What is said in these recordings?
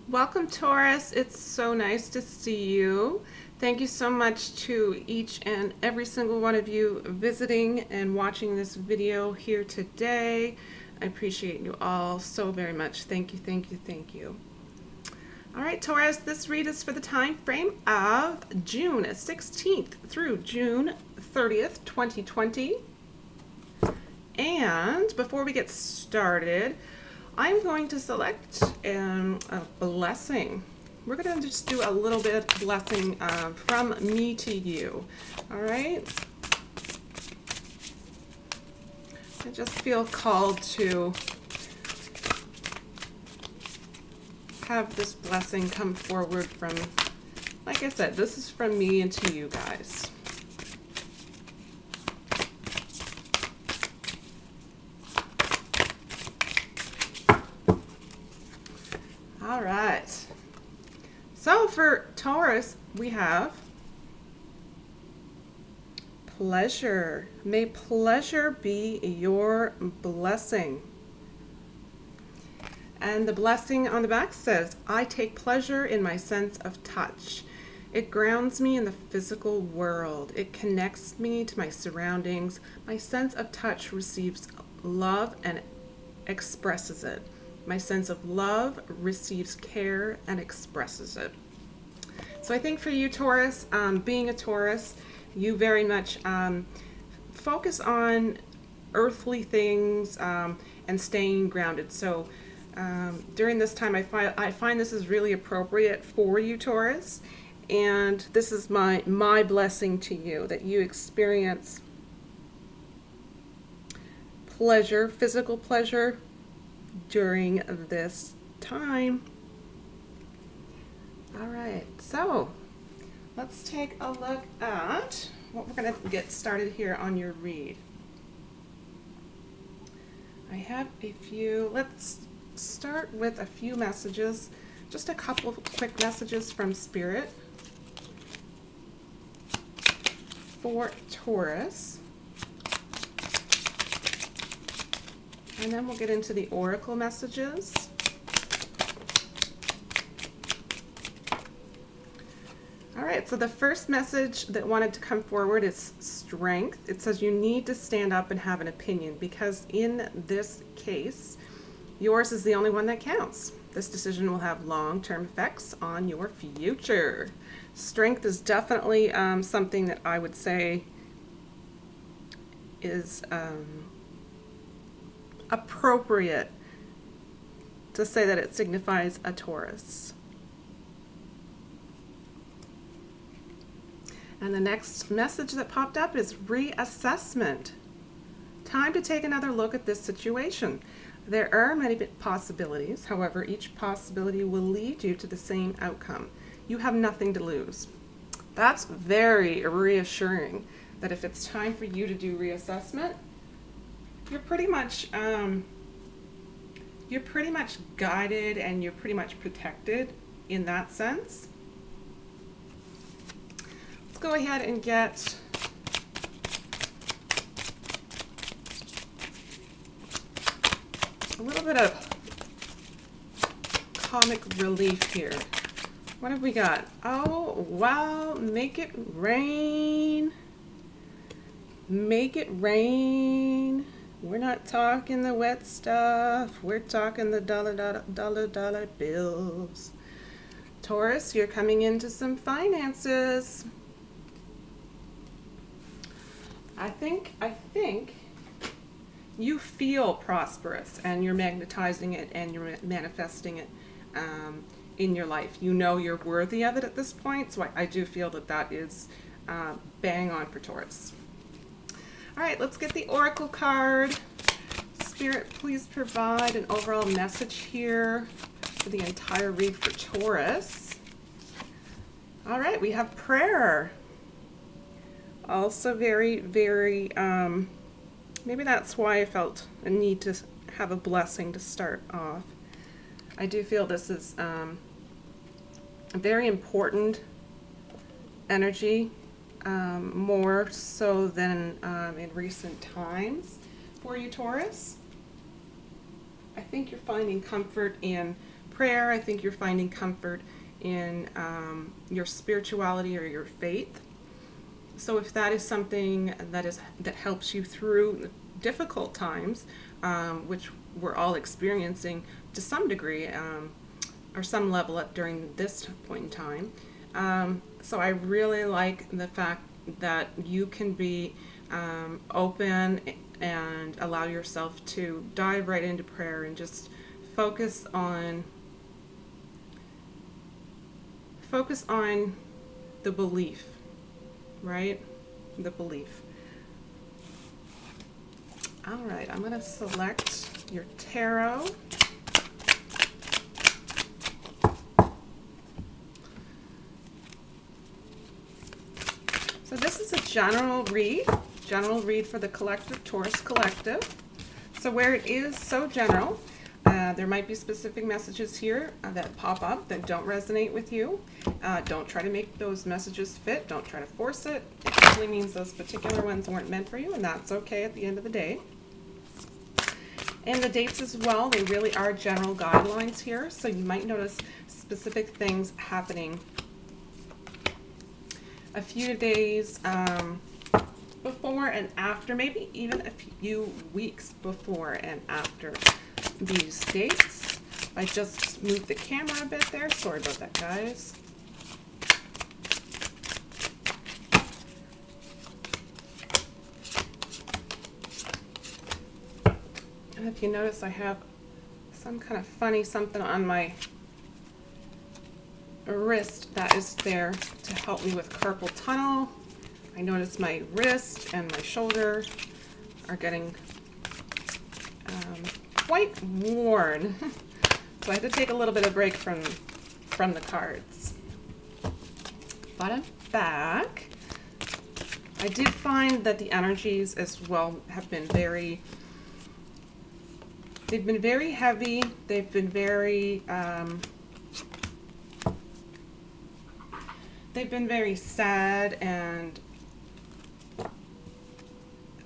Welcome, Taurus. It's so nice to see you. Thank you so much to each and every single one of you visiting and watching this video here today. I appreciate you all so very much. Thank you, thank you, thank you. All right, Taurus, this read is for the time frame of June 16th through June 30th, 2020. And before we get started, I'm going to select a blessing. We're going to just do a little bit of blessing from me to you. All right? I just feel called to have this blessing come forward from, like I said, this is from me and to you guys. All right, so for Taurus, we have pleasure. May pleasure be your blessing. And the blessing on the back says, I take pleasure in my sense of touch. It grounds me in the physical world. It connects me to my surroundings. My sense of touch receives love and expresses it. My sense of love receives care and expresses it. So I think for you, Taurus, being a Taurus, you very much focus on earthly things and staying grounded. So during this time, I find this is really appropriate for you, Taurus. And this is my blessing to you, that you experience pleasure, physical pleasure, during this time. All right, so let's take a look at what we're going to get started here on your read. I have a few, let's start with a few messages, just a couple of quick messages from Spirit for Taurus. And then we'll get into the oracle messages. All right, so the first message that wanted to come forward is strength. It says you need to stand up and have an opinion, because in this case, yours is the only one that counts. This decision will have long-term effects on your future. Strength is definitely something that I would say is appropriate to say that it signifies a Taurus. And the next message that popped up is reassessment. Time to take another look at this situation. There are many possibilities. However, each possibility will lead you to the same outcome. You have nothing to lose. That's very reassuring, that if it's time for you to do reassessment, you're pretty much guided and you're pretty much protected in that sense. Let's go ahead and get a little bit of comic relief here. What have we got? Oh, wow, make it rain. Make it rain. We're not talking the wet stuff. We're talking the dollar bills. Taurus, you're coming into some finances. I think you feel prosperous, and you're magnetizing it and you're manifesting it in your life. You know you're worthy of it at this point, so I do feel that that is bang on for Taurus. All right, let's get the oracle card. Spirit, please provide an overall message here for the entire read for Taurus. All right, we have prayer. Also very, very, maybe that's why I felt a need to have a blessing to start off. I do feel this is a very important energy. More so than in recent times for you, Taurus. I think you're finding comfort in prayer. I think you're finding comfort in your spirituality or your faith. So if that is something that helps you through difficult times, which we're all experiencing to some degree or some level during this point in time. So I really like the fact that you can be open and allow yourself to dive right into prayer and just focus on the belief, right? The belief. All right, I'm going to select your tarot. So this is a general read for the collective, Taurus collective. So where it is so general, there might be specific messages here that pop up that don't resonate with you. Don't try to make those messages fit. Don't try to force it. It simply means those particular ones weren't meant for you, and that's okay at the end of the day. And the dates as well, they really are general guidelines here, so you might notice specific things happening a few days before and after, maybe even a few weeks before and after these dates. I just moved the camera a bit there. Sorry about that, guys. And if you notice, I have some kind of funny something on my wrist that is there to help me with carpal tunnel. I notice my wrist and my shoulder are getting quite worn. So I had to take a little bit of break from the cards. But I'm back. I did find that the energies as well have been very, they've been very heavy. They've been very sad, and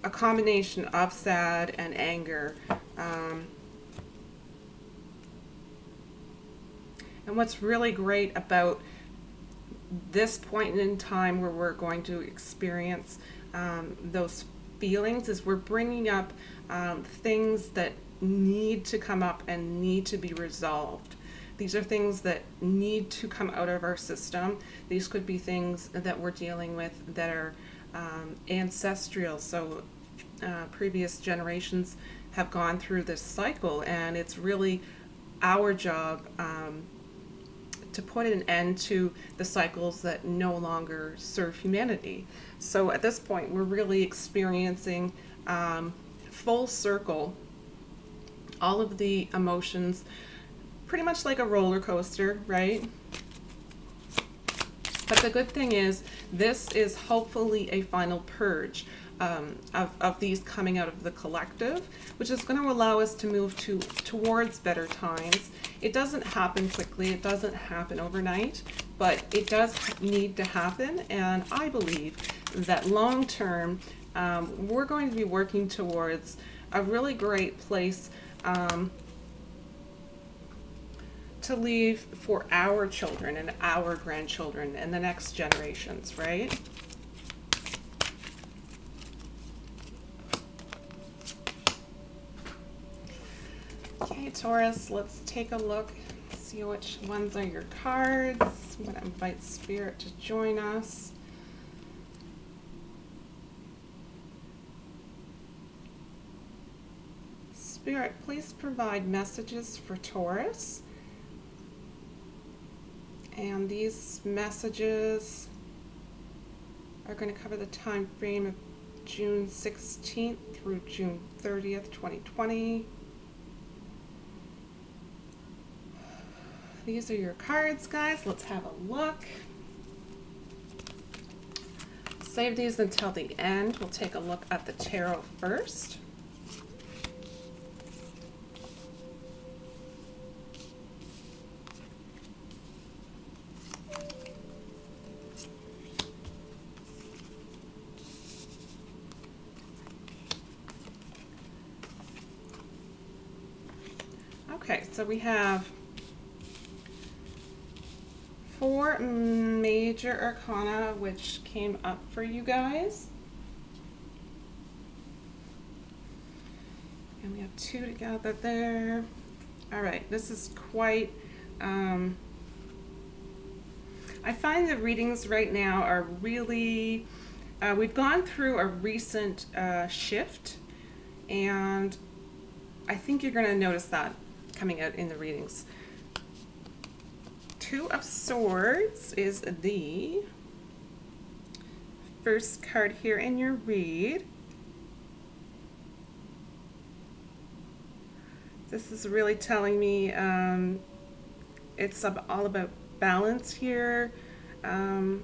a combination of sad and anger. And what's really great about this point in time where we're going to experience those feelings is we're bringing up things that need to come up and need to be resolved. These are things that need to come out of our system. These could be things that we're dealing with that are ancestral. So previous generations have gone through this cycle, and it's really our job to put an end to the cycles that no longer serve humanity. So at this point, we're really experiencing full circle all of the emotions, pretty much like a roller coaster, right? But the good thing is, this is hopefully a final purge of these coming out of the collective, which is going to allow us to move towards better times. It doesn't happen quickly, it doesn't happen overnight, but it does need to happen, and I believe that long term, we're going to be working towards a really great place to leave for our children and our grandchildren and the next generations, right? Okay, Taurus, let's take a look, see which ones are your cards. I'm going to invite Spirit to join us. Spirit, please provide messages for Taurus. And these messages are going to cover the time frame of June 16th through June 30th, 2020. These are your cards, guys. Let's have a look. Save these until the end. We'll take a look at the tarot first. Okay, so we have 4 major arcana which came up for you guys. And we have 2 together there. All right, this is quite, I find the readings right now are really, we've gone through a recent shift, and I think you're going to notice that coming out in the readings. 2 of Swords is the first card here in your read. This is really telling me it's all about balance here. And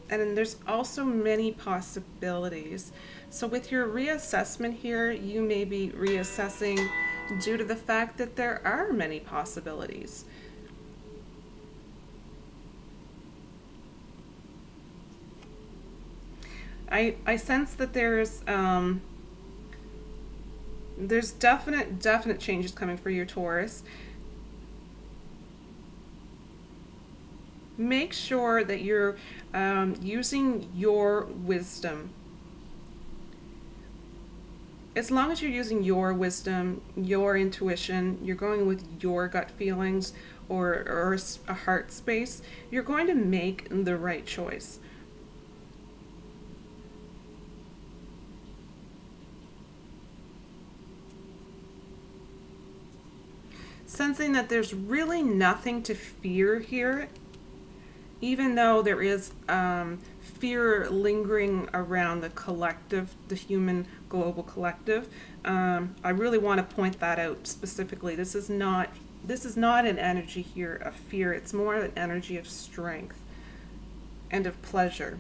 then there's also many possibilities. So with your reassessment here, you may be reassessing due to the fact that there are many possibilities. I sense that there's definite changes coming for your Taurus. Make sure that you're using your wisdom. As long as you're using your wisdom, your intuition, you're going with your gut feelings or a heart space, you're going to make the right choice. Sensing that there's really nothing to fear here, even though there is fear lingering around the collective, the human global collective. I really want to point that out specifically. This is not an energy here of fear. It's more an energy of strength and of pleasure.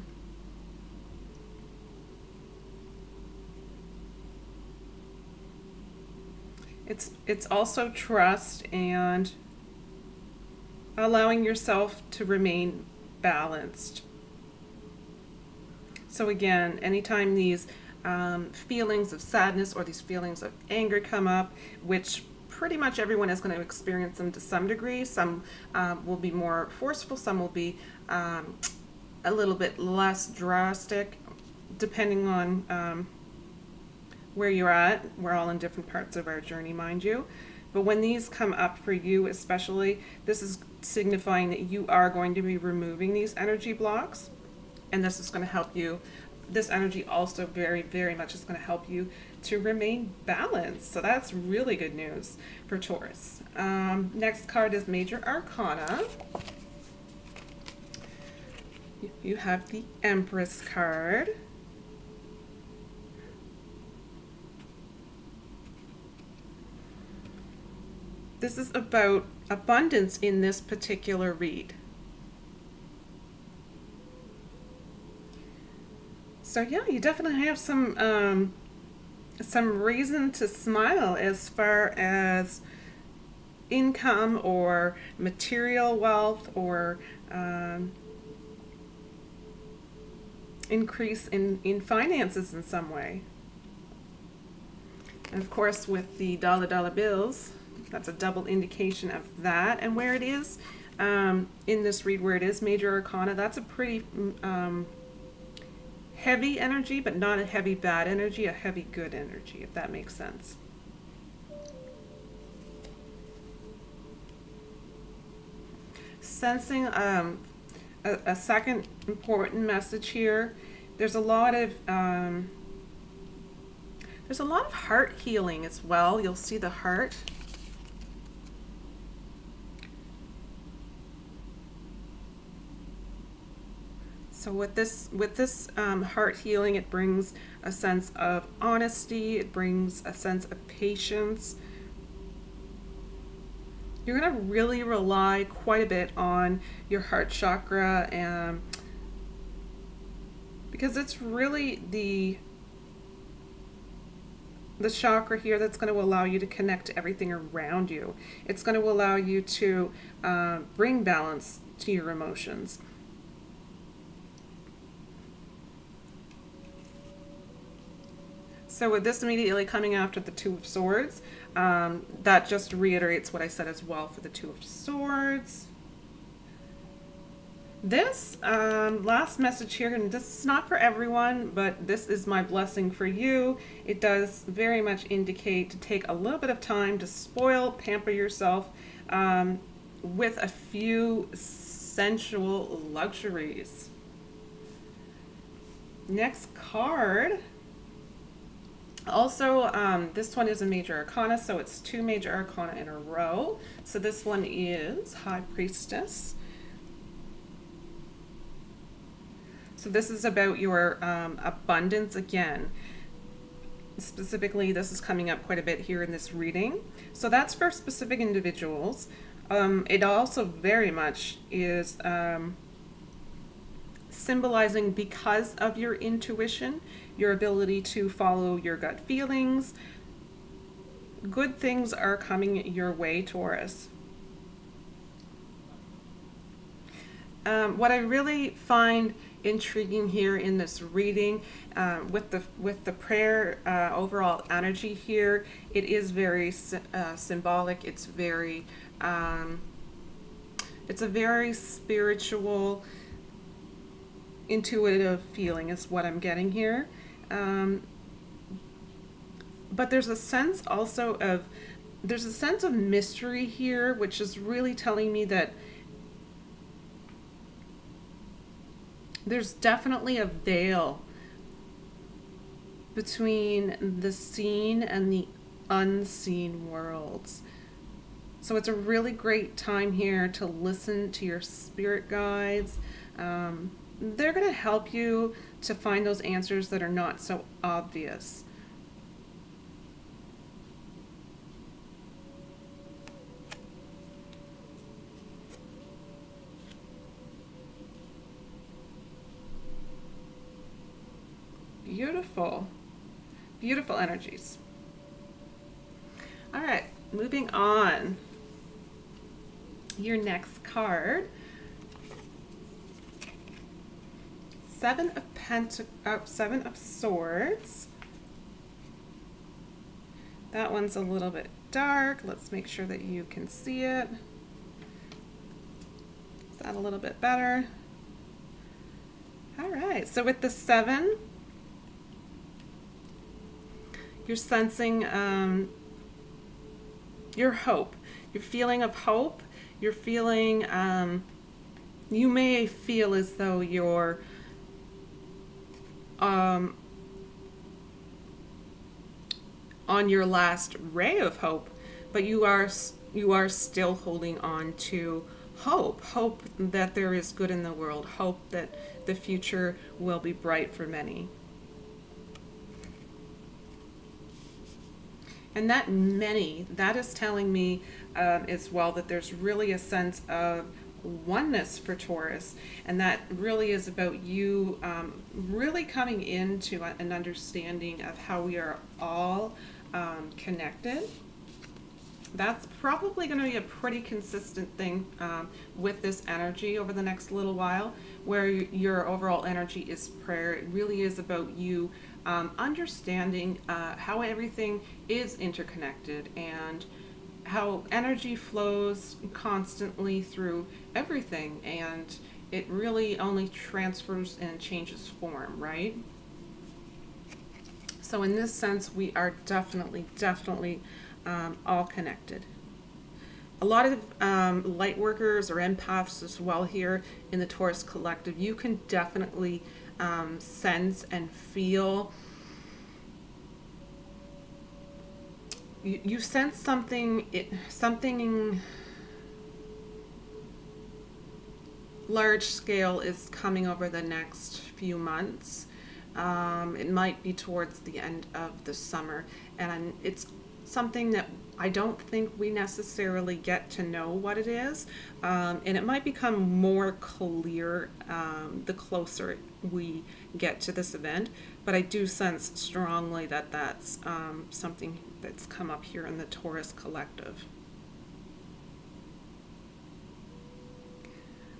It's also trust and allowing yourself to remain balanced. So again, anytime these feelings of sadness or these feelings of anger come up, which pretty much everyone is going to experience them to some degree. Some will be more forceful, some will be a little bit less drastic, depending on where you're at. We're all in different parts of our journey, mind you. But when these come up for you especially, this is signifying that you are going to be removing these energy blocks, and this is going to help you. This energy also very much is going to help you to remain balanced. So that's really good news for Taurus. Next card is Major Arcana. You have the Empress card. This is about abundance in this particular read. So yeah, you definitely have some reason to smile as far as income or material wealth or increase in finances in some way. And of course, with the dollar bills, that's a double indication of that. And where it is in this read, where it is Major Arcana, that's a pretty heavy energy, but not a heavy bad energy, a heavy good energy, if that makes sense. Sensing a second important message here. There's a lot of heart healing as well. You'll see the heart. So with this heart healing, it brings a sense of honesty. It brings a sense of patience. You're going to really rely quite a bit on your heart chakra, and because it's really the chakra here that's going to allow you to connect to everything around you. It's going to allow you to bring balance to your emotions. So with this immediately coming after the Two of Swords, that just reiterates what I said as well for the Two of Swords. This last message here, and this is not for everyone, but this is my blessing for you. It does very much indicate to take a little bit of time to spoil, pamper yourself with a few sensual luxuries. Next card. Also, this one is a major arcana, so it's 2 major arcana in a row. So this one is High Priestess. So this is about your abundance again. Specifically, this is coming up quite a bit here in this reading. So that's for specific individuals. It also very much is symbolizing, because of your intuition, your ability to follow your gut feelings. Good things are coming your way, Taurus. What I really find intriguing here in this reading, with the prayer overall energy here, it is very symbolic. It's very it's a very spiritual, intuitive feeling is what I'm getting here. But there's a sense also of, there's a sense of mystery here, which is really telling me that there's definitely a veil between the seen and the unseen worlds. So it's a really great time here to listen to your spirit guides. They're going to help you to find those answers that are not so obvious. Beautiful, beautiful energies. All right, moving on. Your next card, Seven of Swords. That one's a little bit dark. Let's make sure that you can see it. Is that a little bit better? All right, so with the 7, you're sensing your hope, your feeling of hope. You're feeling, you may feel as though you're on your last ray of hope, but you are still holding on to hope that there is good in the world, hope that the future will be bright for many. And that many, that is telling me as well that there's really a sense of oneness for Taurus, and that really is about you really coming into an understanding of how we are all connected. That's probably going to be a pretty consistent thing with this energy over the next little while, where your overall energy is prayer. It really is about you understanding how everything is interconnected and how energy flows constantly through everything, and it really only transfers and changes form, right? So in this sense, we are definitely all connected. A lot of light workers or empaths as well here in the Taurus collective. You can definitely sense and feel. You sense something large scale is coming over the next few months. It might be towards the end of the summer, and it's something that I don't think we necessarily get to know what it is, and it might become more clear the closer we get to this event, but I do sense strongly that that's something that's come up here in the Taurus collective.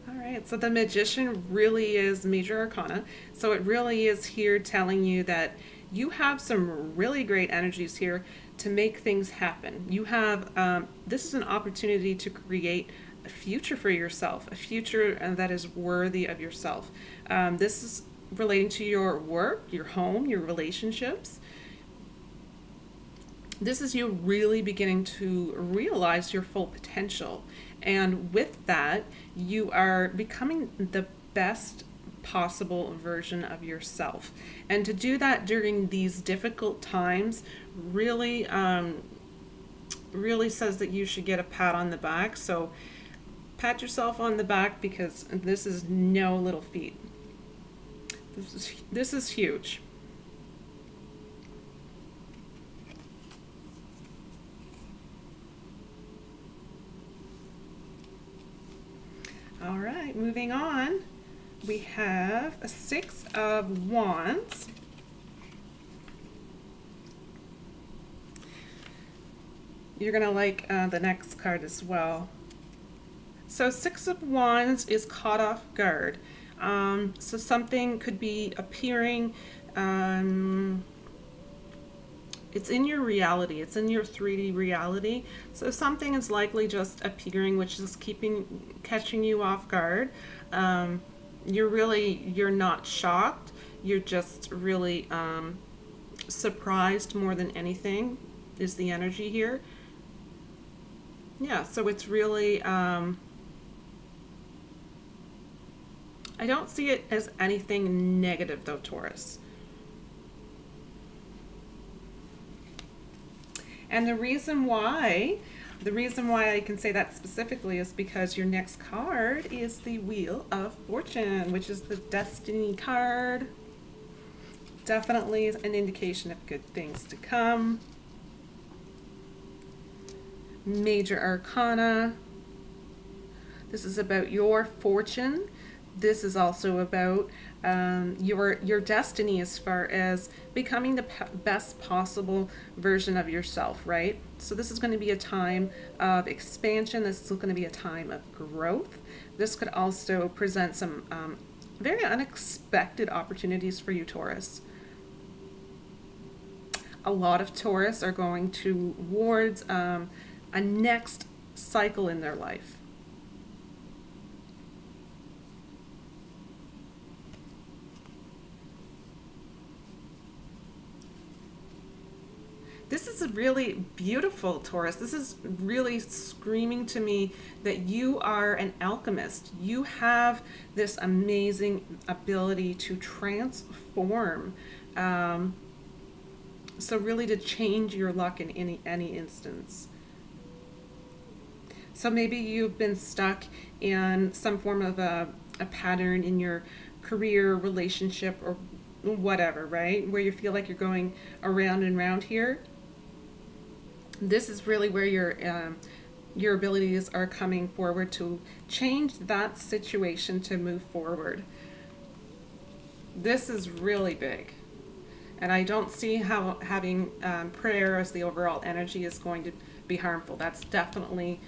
All right, so the Magician really is major arcana, so it really is here telling you that you have some really great energies here to make things happen. You have, this is an opportunity to create a future for yourself, a future that is worthy of yourself. This is relating to your work, your home, your relationships. This is you really beginning to realize your full potential. And with that, you are becoming the best possible version of yourself. And to do that during these difficult times really, really says that you should get a pat on the back. So pat yourself on the back, because this is no little feat. This is huge. All right, moving on. We have a 6 of Wands. You're gonna like the next card as well. So 6 of Wands is caught off guard. So something could be appearing, it's in your reality, it's in your 3D reality. So something is likely just appearing, which is catching you off guard. You're not shocked. You're just really surprised more than anything is the energy here. Yeah, so it's really, I don't see it as anything negative though, Taurus. And the reason why I can say that specifically is because your next card is the Wheel of Fortune, which is the Destiny card. Definitely an indication of good things to come. Major Arcana. This is about your fortune. This is also about your destiny as far as becoming the best possible version of yourself, right? So this is going to be a time of expansion. This is going to be a time of growth. This could also present some very unexpected opportunities for you, Taurus. A lot of Taurus are going towards a next cycle in their life. This is really beautiful, Taurus. This is really screaming to me that you are an alchemist. You have this amazing ability to transform. So really to change your luck in any instance. So maybe you've been stuck in some form of a pattern in your career, relationship, or whatever, right? Where you feel like you're going around and around here. This is really where your abilities are coming forward to change that situation to move forward. This is really big. And I don't see how having prayer as the overall energy is going to be harmful. That's definitely,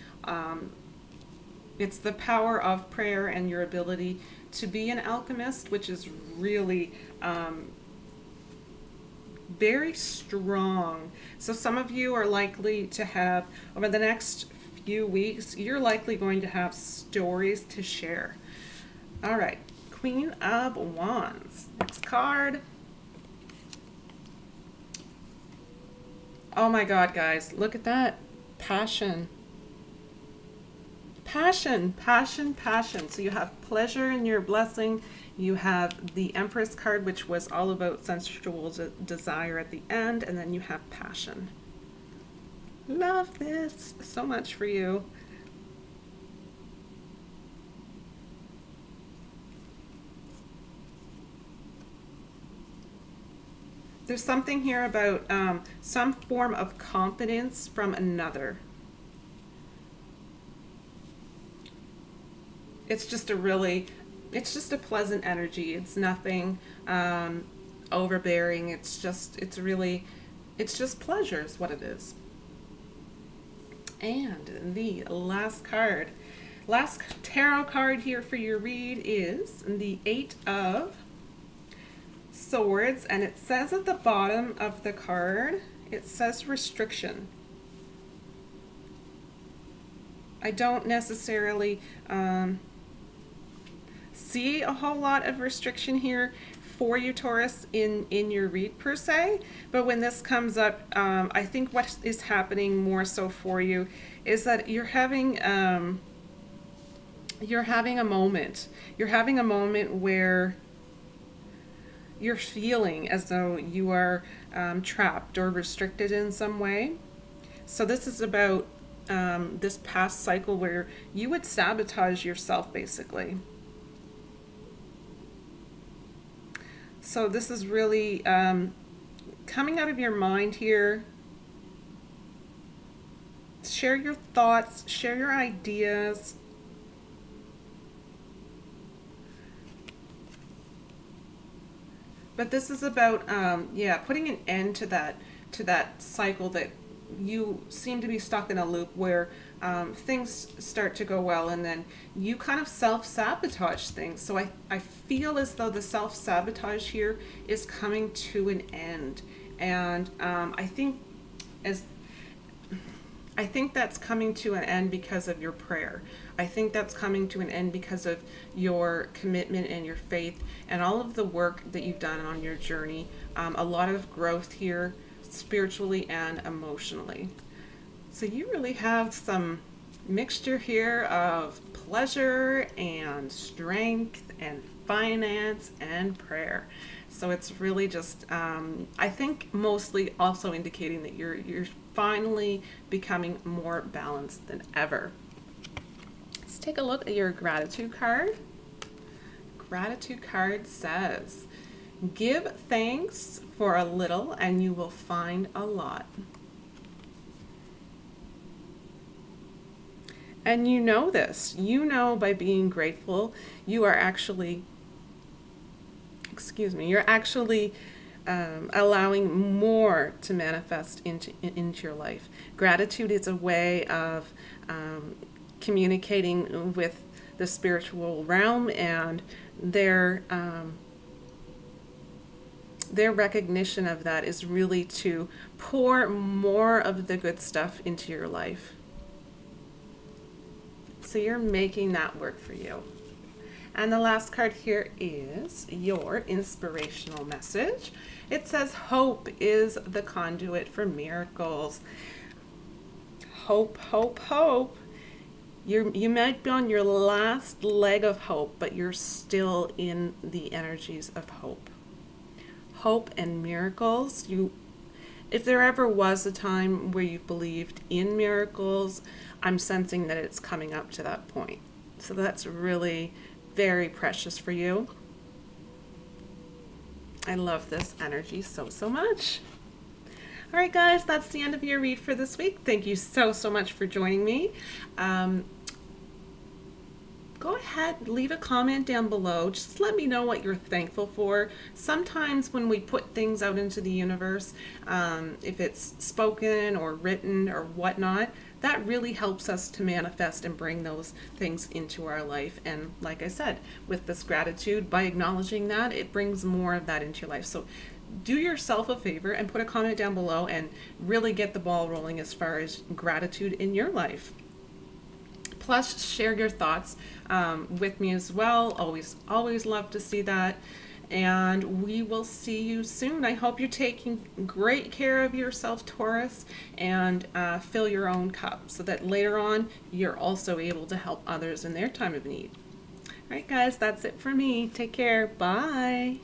it's the power of prayer and your ability to be an alchemist, which is really very strong. So some of you are likely to have, over the next few weeks, you're likely going to have stories to share. All right, Queen of Wands. Next card. Oh my God, guys, look at that. Passion. Passion, passion, passion. So you have pleasure in your blessing. You have the Empress card, which was all about sensual desire at the end. And then you have passion. Love this so much for you. There's something here about some form of confidence from another. It's just a pleasant energy. It's nothing overbearing. It's just pleasure is what it is. And the last card, last tarot card here for your read is the 8 of Swords, and it says at the bottom of the card, it says restriction. I don't necessarily see a whole lot of restriction here for you, Taurus, in your read per se. But when this comes up, I think what is happening more so for you is that you're having a moment. You're having a moment where you're feeling as though you are trapped or restricted in some way. So this is about this past cycle where you would sabotage yourself, basically. So this is really coming out of your mind here. Share your thoughts, share your ideas. But this is about, yeah, putting an end to that cycle that you seem to be stuck in a loop where things start to go well and then you kind of self-sabotage things. So I feel as though the self-sabotage here is coming to an end. And I think that's coming to an end because of your prayer. I think that's coming to an end because of your commitment and your faith and all of the work that you've done on your journey. A lot of growth here, spiritually and emotionally. So you really have some mixture here of pleasure and strength and finance and prayer. So it's really just, I think mostly also indicating that you're finally becoming more balanced than ever. Let's take a look at your gratitude card. Gratitude card says, give thanks for a little and you will find a lot. And you know this. You know by being grateful, you are actually, you're actually allowing more to manifest into your life. Gratitude is a way of communicating with the spiritual realm, and their recognition of that is really to pour more of the good stuff into your life. So you're making that work for you. And the last card here is your inspirational message. It says, hope is the conduit for miracles. Hope, hope, hope. You might be on your last leg of hope, but you're still in the energies of hope. Hope and miracles. If there ever was a time where you believed in miracles, I'm sensing that it's coming up to that point. So that's really very precious for you. I love this energy so much. All right, guys, that's the end of your read for this week. Thank you so much for joining me. Go ahead, leave a comment down below. Just let me know what you're thankful for. Sometimes when we put things out into the universe, if it's spoken or written or whatnot, that really helps us to manifest and bring those things into our life. And like I said, with this gratitude, by acknowledging that, it brings more of that into your life. So do yourself a favor and put a comment down below and really get the ball rolling as far as gratitude in your life. Plus, share your thoughts with me as well. Always love to see that. And we will see you soon. I hope you're taking great care of yourself, Taurus, and fill your own cup so that later on you're also able to help others in their time of need. All right, guys, that's it for me. Take care. Bye.